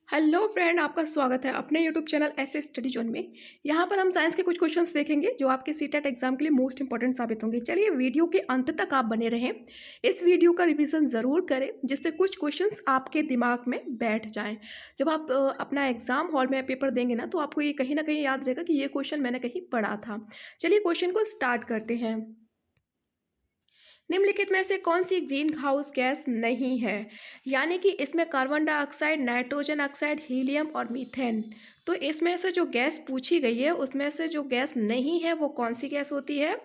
Hello friend, आपका स्वागत है अपने यूट्यूब चैनल ऐसे स्टडी जोन में। यहाँ पर हम साइंस के कुछ क्वेश्चंस देखेंगे जो आपके सीटेट एग्जाम के लिए मोस्ट इंपॉर्टेंट साबित होंगे। चलिए वीडियो के अंत तक आप बने रहें। इस वीडियो का रिवीजन ज़रूर करें जिससे कुछ क्वेश्चंस आपके दिमाग में बैठ जाएं। जब आप अपना एग्जाम हॉल में पेपर देंगे ना, तो आपको ये कहीं ना कहीं याद रहेगा कि ये क्वेश्चन मैंने कहीं पढ़ा था। चलिए क्वेश्चन को स्टार्ट करते हैं। निम्नलिखित में से कौन सी ग्रीन हाउस गैस नहीं है? यानी कि इसमें carbon dioxide, nitrogen oxide, helium और मीथेन। तो इसमें से जो गैस पूछी गई है उसमें से जो गैस नहीं है वो कौन सी गैस होती है?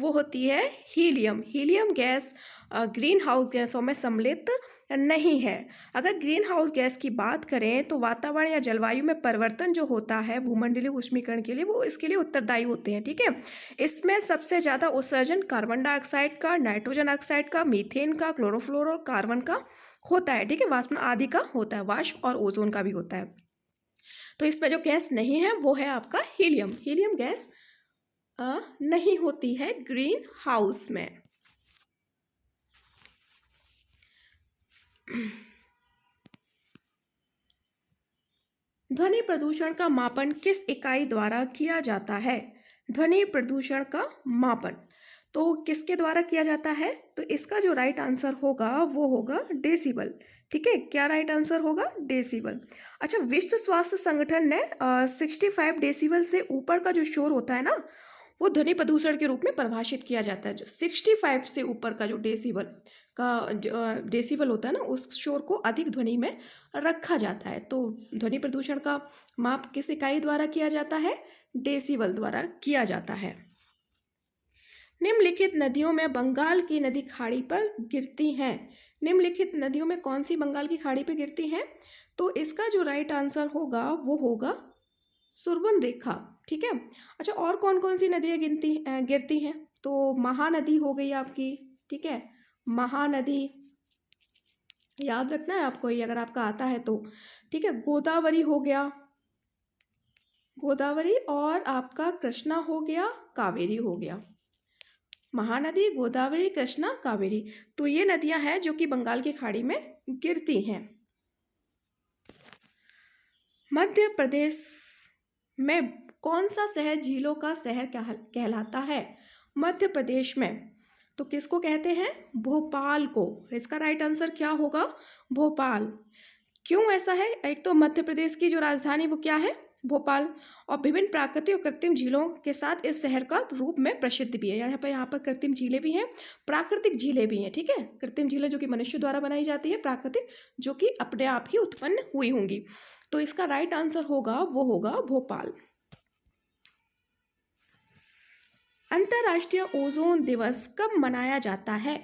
वो होती है helium. Helium gas green house गैसों में सम्मिलित नहीं है। अगर ग्रीन हाउस गैस की बात करें तो वातावरण या जलवायु में परिवर्तन जो होता है भूमंडलीय ऊष्मीकरण के लिए, वो इसके लिए उत्तरदायी होते हैं। ठीक है, इसमें सबसे ज़्यादा उत्सर्जन कार्बन डाइऑक्साइड का, नाइट्रोजन ऑक्साइड का, मीथेन का, क्लोरोफ्लोरो कार्बन का होता है। ठीक है, वाष्प आदि का होता है, वाष्प और ओजोन का भी होता है। तो इसमें जो गैस नहीं है वो है आपका हीलियम। हीलियम गैस नहीं होती है ग्रीन हाउस में। ध्वनि प्रदूषण का मापन किस इकाई द्वारा किया जाता है? ध्वनि प्रदूषण का मापन तो किसके द्वारा किया जाता है? तो इसका जो राइट आंसर होगा वो होगा डेसिबल। ठीक है, क्या राइट आंसर होगा? डेसिबल। अच्छा, विश्व स्वास्थ्य संगठन ने 65 डेसिबल से ऊपर का जो शोर होता है ना, वो ध्वनि प्रदूषण के रूप में परिभाषित किया जाता है। जो 65 से ऊपर का जो डेसिबल होता है ना, उस शोर को अधिक ध्वनि में रखा जाता है। तो ध्वनि प्रदूषण का माप किस इकाई द्वारा किया जाता है? डेसिबल द्वारा किया जाता है। निम्नलिखित नदियों में बंगाल की नदी खाड़ी पर गिरती हैं। निम्नलिखित नदियों में कौन सी बंगाल की खाड़ी पर गिरती हैं? तो इसका जो राइट आंसर होगा वो होगा सुरबन रेखा। ठीक है। अच्छा, और कौन कौन सी नदियाँ गिरती हैं? तो महानदी हो गई आपकी। ठीक है, महानदी याद रखना है आपको, ये अगर आपका आता है तो। ठीक है, गोदावरी हो गया, गोदावरी, और आपका कृष्णा हो गया, कावेरी हो गया। महानदी, गोदावरी, कृष्णा, कावेरी, तो ये नदियां हैं जो कि बंगाल की खाड़ी में गिरती हैं। मध्य प्रदेश में कौन सा शहर झीलों का शहर कहलाता है? मध्य प्रदेश में तो किसको कहते हैं? भोपाल को। इसका राइट आंसर क्या होगा? भोपाल। क्यों ऐसा है? एक तो मध्य प्रदेश की जो राजधानी वो क्या है? भोपाल। और विभिन्न प्राकृतिक और कृत्रिम झीलों के साथ इस शहर का रूप में प्रसिद्ध भी है। यहाँ पर कृत्रिम झीलें भी हैं, प्राकृतिक झीलें भी हैं। ठीक है, कृत्रिम झीलें जो कि मनुष्य द्वारा बनाई जाती है, प्राकृतिक जो कि अपने आप ही उत्पन्न हुई होंगी। तो इसका राइट आंसर होगा वो होगा भोपाल। अंतर्राष्ट्रीय ओजोन दिवस कब मनाया जाता है?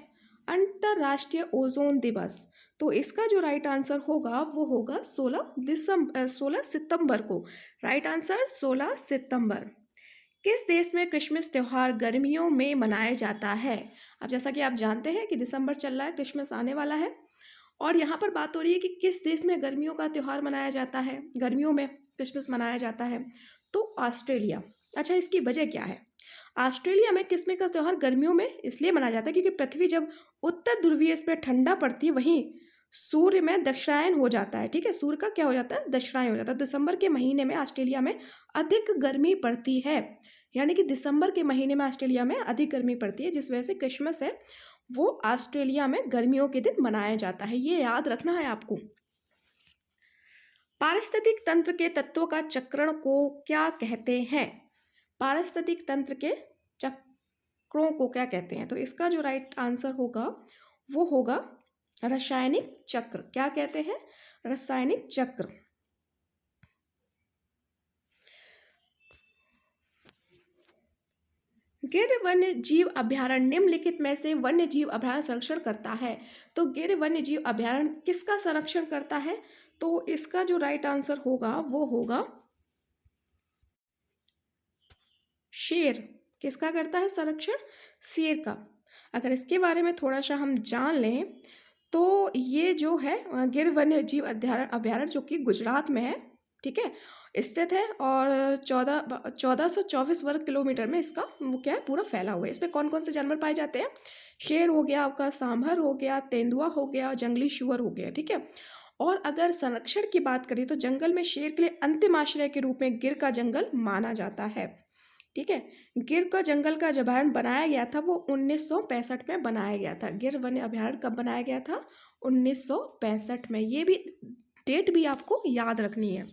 अंतर्राष्ट्रीय ओजोन दिवस तो इसका जो राइट आंसर होगा वो होगा 16 सितंबर को। राइट आंसर 16 सितंबर। किस देश में क्रिसमस त्यौहार गर्मियों में मनाया जाता है? अब जैसा कि आप जानते हैं कि दिसंबर चल रहा है, क्रिसमस आने वाला है, और यहाँ पर बात हो रही है कि किस देश में गर्मियों का त्यौहार मनाया जाता है, गर्मियों में क्रिसमस मनाया जाता है। तो ऑस्ट्रेलिया। अच्छा, इसकी वजह क्या है? ऑस्ट्रेलिया में क्रिसमस का त्यौहार गर्मियों में इसलिए मनाया जाता है क्योंकि पृथ्वी जब उत्तर ध्रुवीय इस पर ठंडा पड़ती है, वहीं सूर्य में दक्षिणायन हो जाता है। ठीक है, सूर्य का क्या हो जाता है? दक्षिणायन हो जाता है। दिसंबर के महीने में ऑस्ट्रेलिया में अधिक गर्मी पड़ती है, यानी कि दिसंबर के महीने में ऑस्ट्रेलिया में अधिक गर्मी पड़ती है, जिस वजह से क्रिसमस है वो ऑस्ट्रेलिया में गर्मियों के दिन मनाया जाता है। ये याद रखना है आपको। पारिस्थितिक तंत्र के तत्वों का चक्रण को क्या कहते हैं? पारिस्थितिक तंत्र के चक्रों को क्या कहते हैं? तो इसका जो राइट आंसर होगा वो होगा रासायनिक चक्र। क्या कहते हैं? रासायनिक चक्र। गिर वन्य जीव अभयारण्य निम्नलिखित में से वन्य जीव अभयारण्य संरक्षण करता है। तो गिर वन्य जीव अभयारण्य किसका संरक्षण करता है? तो इसका जो राइट आंसर होगा वो होगा शेर। किसका करता है संरक्षण? शेर का। अगर इसके बारे में थोड़ा सा हम जान लें तो ये जो है गिर वन्य जीव अभयारण्य जो कि गुजरात में है, ठीक है, स्थित है, और 1424 वर्ग किलोमीटर में इसका वो क्या है, पूरा फैला हुआ है। इसमें कौन कौन से जानवर पाए जाते हैं? शेर हो गया आपका, सांभर हो गया, तेंदुआ हो गया, जंगली सुअर हो गया। ठीक है, और अगर संरक्षण की बात करें तो जंगल में शेर के लिए अंतिम आश्रय के रूप में गिर का जंगल माना जाता है। ठीक है, गिर का जंगल का जब अभयारण्य बनाया गया था वो 1965 में बनाया गया था। गिर वन्य अभयारण्य कब बनाया गया था? 1965 में। ये भी डेट भी आपको याद रखनी है।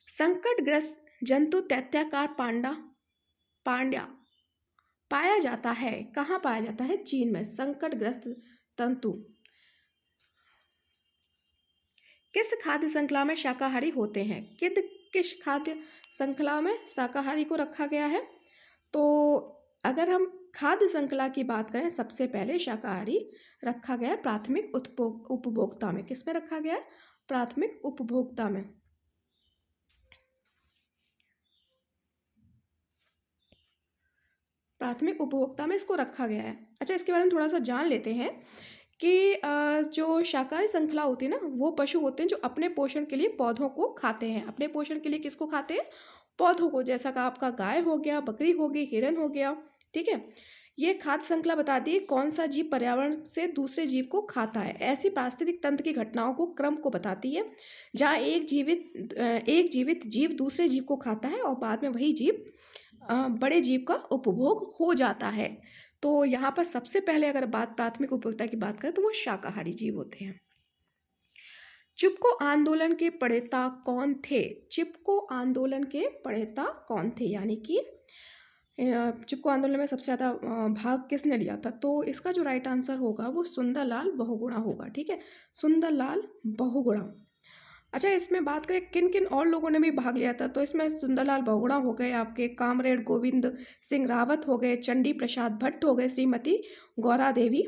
संकटग्रस्त जंतु दैत्याकार पांड्या पाया जाता है। कहाँ पाया जाता है? चीन में। संकटग्रस्त तंतु किस खाद्य श्रृंखला में शाकाहारी होते हैं? किस खाद्य श्रृंखला में शाकाहारी को रखा गया है? तो अगर हम खाद्य श्रृंखला की बात करें, सबसे पहले शाकाहारी रखा गया है प्राथमिक उपभोक्ता में। किस में रखा गया है? प्राथमिक उपभोक्ता में। प्राथमिक उपभोक्ता में इसको रखा गया है। अच्छा, इसके बारे में थोड़ा सा जान लेते हैं कि जो शाकाहारी श्रृंखला होती है ना, वो पशु होते हैं जो अपने पोषण के लिए पौधों को खाते हैं। अपने पोषण के लिए किसको खाते हैं? पौधों को। जैसा कि आपका गाय हो गया, बकरी हो गई, हिरन हो गया। ठीक है, ये खाद्य श्रृंखला बताती है कौन सा जीव पर्यावरण से दूसरे जीव को खाता है। ऐसी पारिस्थितिक तंत्र की घटनाओं को क्रम को बताती है जहाँ एक जीवित जीव दूसरे जीव को खाता है और बाद में वही जीव बड़े जीव का उपभोग हो जाता है। तो यहाँ पर सबसे पहले अगर बात प्राथमिक उपभोक्ता की बात करें तो वो शाकाहारी जीव होते हैं। चिपको आंदोलन के प्रणेता कौन थे? चिपको आंदोलन के प्रणेता कौन थे? यानी कि चिपको आंदोलन में सबसे ज़्यादा भाग किसने लिया था? तो इसका जो राइट आंसर होगा वो सुंदरलाल बहुगुणा होगा। ठीक है, सुंदरलाल बहुगुणा। अच्छा, इसमें बात करें किन किन और लोगों ने भी भाग लिया था, तो इसमें सुंदरलाल बहुगुणा हो गए, आपके कामरेड गोविंद सिंह रावत हो गए, चंडी प्रसाद भट्ट हो गए, श्रीमती गौरा देवी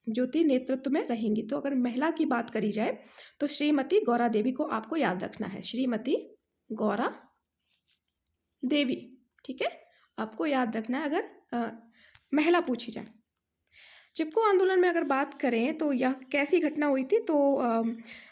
ज्योति नेतृत्व में रहेंगी। तो अगर महिला की बात करी जाए तो श्रीमती गौरा देवी को आपको याद रखना है। श्रीमती गौरा देवी। ठीक है, आपको याद रखना है अगर महिला पूछी जाए। चिपको आंदोलन में अगर बात करें तो यह कैसी घटना हुई थी? तो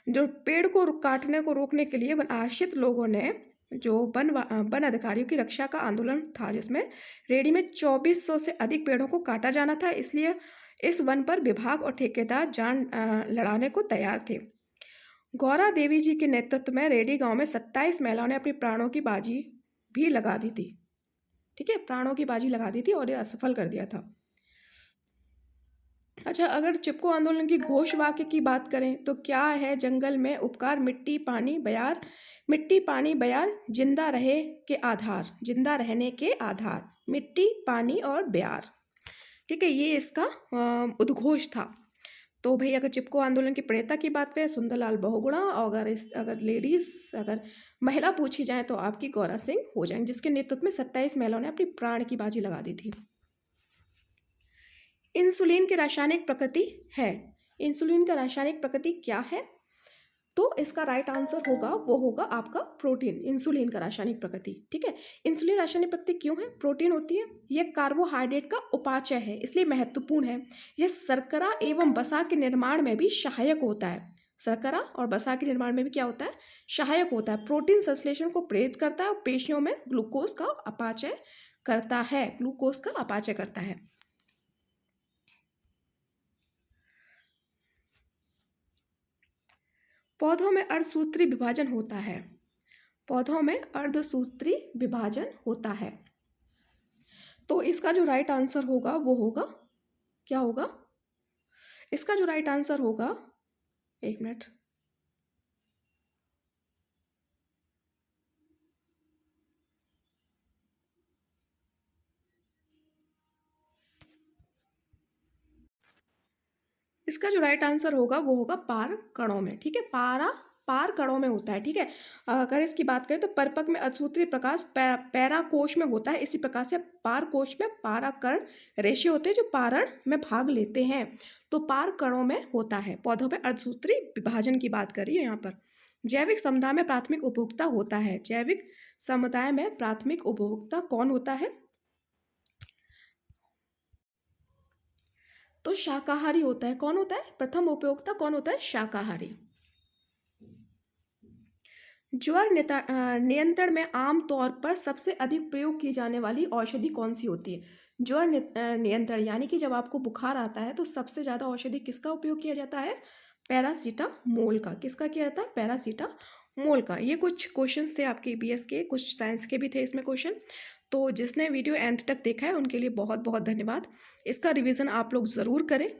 जो पेड़ को काटने को रोकने के लिए वन आश्रित लोगों ने जो वन अधिकारियों की रक्षा का आंदोलन था, जिसमें रेडी में 2400 से अधिक पेड़ों को काटा जाना था। इसलिए इस वन पर विभाग और ठेकेदार जान लड़ाने को तैयार थे। गौरा देवी जी के नेतृत्व में रेडी गांव में 27 महिलाओं ने अपनी प्राणों की बाजी भी लगा दी थी। ठीक है, प्राणों की बाजी लगा दी थी और ये असफल कर दिया था। अच्छा, अगर चिपको आंदोलन की घोष वाक्य की बात करें तो क्या है? जंगल में उपकार, मिट्टी पानी बयार, मिट्टी पानी बयार, जिंदा रहे के आधार, जिंदा रहने के आधार, मिट्टी पानी और बयार। ठीक है, ये इसका उद्घोष था। तो भाई अगर चिपको आंदोलन की प्रणेता की बात करें सुंदरलाल बहुगुणा, और अगर महिला पूछी जाए तो आपकी गौरा सिंह हो जाएंगे, जिसके नेतृत्व में 27 महिलाओं ने अपनी प्राण की बाजी लगा दी थी। इंसुलिन की रासायनिक प्रकृति है। इंसुलिन का रासायनिक प्रकृति क्या है? तो इसका राइट आंसर होगा वो होगा आपका प्रोटीन। इंसुलिन का रासायनिक प्रकृति। ठीक है, इंसुलिन रासायनिक प्रकृति क्यों है? प्रोटीन होती है। यह कार्बोहाइड्रेट का उपाचय है, इसलिए महत्वपूर्ण है। यह शर्करा एवं वसा के निर्माण में भी सहायक होता है। शर्करा और वसा के निर्माण में भी क्या होता है? सहायक होता है। प्रोटीन संश्लेषण को प्रेरित करता है और पेशियों में ग्लूकोज का अपाचय करता है। ग्लूकोज का अपाचय करता है। पौधों में अर्धसूत्री विभाजन होता है। पौधों में अर्धसूत्री विभाजन होता है। तो इसका जो राइट आंसर होगा वो होगा, क्या होगा? इसका जो राइट आंसर होगा, एक मिनट, इसका जो राइट आंसर होगा वो होगा पार कणों में। ठीक है, पार कणों में होता है। ठीक है, अगर इसकी बात करें तो परपक में असूत्री प्रकाश पैराकोश में होता है। इसी प्रकार से पार कोश में पाराकर्ण रेशे होते हैं जो पारण में भाग लेते हैं। तो पार कणों में होता है। पौधों में अर्धसूत्री विभाजन की बात करिए यहाँ पर। जैविक समुदाय में प्राथमिक उपभोक्ता होता है। जैविक समुदाय में प्राथमिक उपभोक्ता कौन होता है? तो शाकाहारी होता है। कौन होता है? प्रथम उपभोक्ता कौन होता है? शाकाहारी। ज्वर नियंत्रण में आमतौर पर सबसे अधिक प्रयोग की जाने वाली औषधि कौन सी होती है? ज्वर नियंत्रण यानी कि जब आपको बुखार आता है तो सबसे ज़्यादा औषधि किसका उपयोग किया जाता है? पैरासीटामोल का। किसका किया था? पैरासीटामोल का। ये कुछ क्वेश्चंस थे आपके ईबीएस के, कुछ साइंस के भी थे इसमें क्वेश्चन। तो जिसने वीडियो एंड तक देखा है उनके लिए बहुत बहुत धन्यवाद। इसका रिवीजन आप लोग ज़रूर करें।